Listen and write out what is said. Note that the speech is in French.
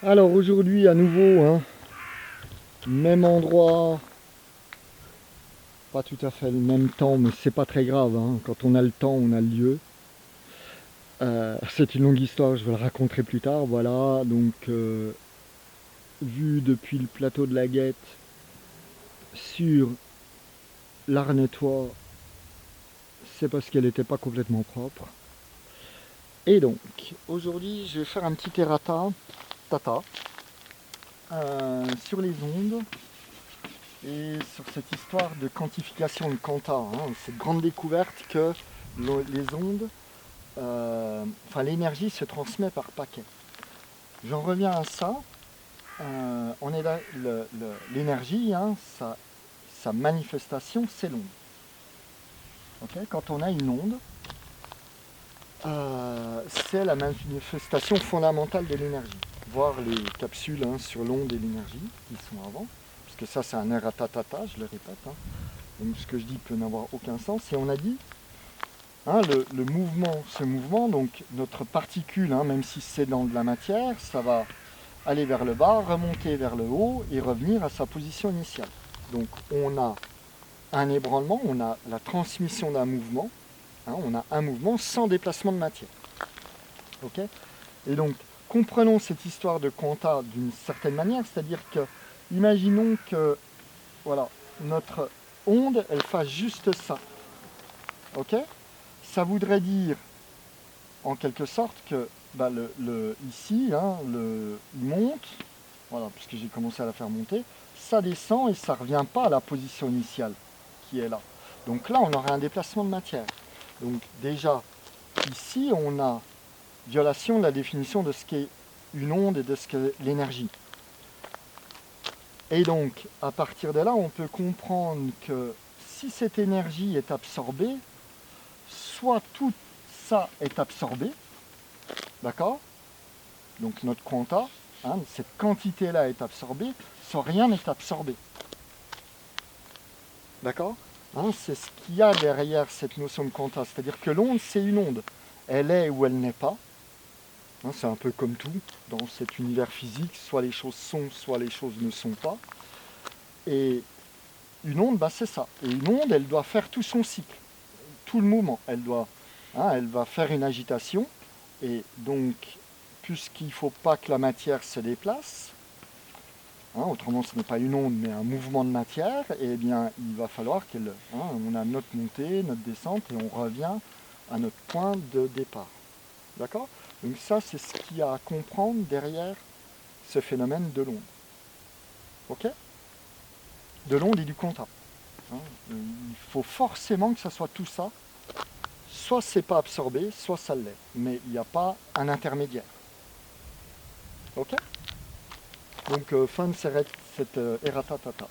Alors aujourd'hui à nouveau, hein, même endroit, pas tout à fait le même temps, mais c'est pas très grave, hein. Quand on a le temps, on a le lieu. C'est une longue histoire, je vais le raconter plus tard. Voilà, donc vu depuis le plateau de la Guette sur l'Arnetois, c'est parce qu'elle n'était pas complètement propre. Et donc aujourd'hui, je vais faire un petit errata tata sur les ondes. Et sur cette histoire de quantification de quanta, hein, cette grande découverte que les ondes, enfin l'énergie se transmet par paquets. J'en reviens à ça. On est là, l'énergie, hein, sa manifestation, c'est l'onde. Okay, quand on a une onde, c'est la manifestation fondamentale de l'énergie. Voir les capsules, hein, sur l'onde et l'énergie qui sont avant, parce que ça c'est un erratatata, je le répète. Hein. Donc ce que je dis peut n'avoir aucun sens. Et on a dit, hein, le mouvement, ce mouvement, donc notre particule, hein, même si c'est dans de la matière, ça va aller vers le bas, remonter vers le haut et revenir à sa position initiale. Donc on a un ébranlement, on a la transmission d'un mouvement, hein, on a un mouvement sans déplacement de matière. Okay, et donc comprenons cette histoire de quanta d'une certaine manière, c'est-à-dire que imaginons que voilà, notre onde, elle fasse juste ça. Ok, ça voudrait dire, en quelque sorte, que bah, ici, hein, il monte, voilà, puisque j'ai commencé à la faire monter, ça descend et ça ne revient pas à la position initiale qui est là. Donc là, on aurait un déplacement de matière. Donc déjà, ici, on a violation de la définition de ce qu'est une onde et de ce qu'est l'énergie. Et donc, à partir de là, on peut comprendre que si cette énergie est absorbée, soit tout ça est absorbé, d'accord? Donc notre quanta, hein, cette quantité-là est absorbée, soit rien n'est absorbé. D'accord, hein, c'est ce qu'il y a derrière cette notion de quanta, c'est-à-dire que l'onde, c'est une onde. Elle est ou elle n'est pas. Hein, c'est un peu comme tout dans cet univers physique, soit les choses sont, soit les choses ne sont pas. Et une onde, bah, c'est ça. Et une onde, elle doit faire tout son cycle, tout le mouvement. Elle va faire une agitation. Et donc, puisqu'il ne faut pas que la matière se déplace, hein, autrement ce n'est pas une onde mais un mouvement de matière, et bien il va falloir on a notre montée, notre descente, et on revient à notre point de départ. D'accord? Donc ça, c'est ce qu'il y a à comprendre derrière ce phénomène de l'onde. Ok? De l'onde et du quanta. Hein, il faut forcément que ça soit tout ça. Soit c'est pas absorbé, soit ça l'est. Mais il n'y a pas un intermédiaire. Ok? Donc fin de cette errata tata.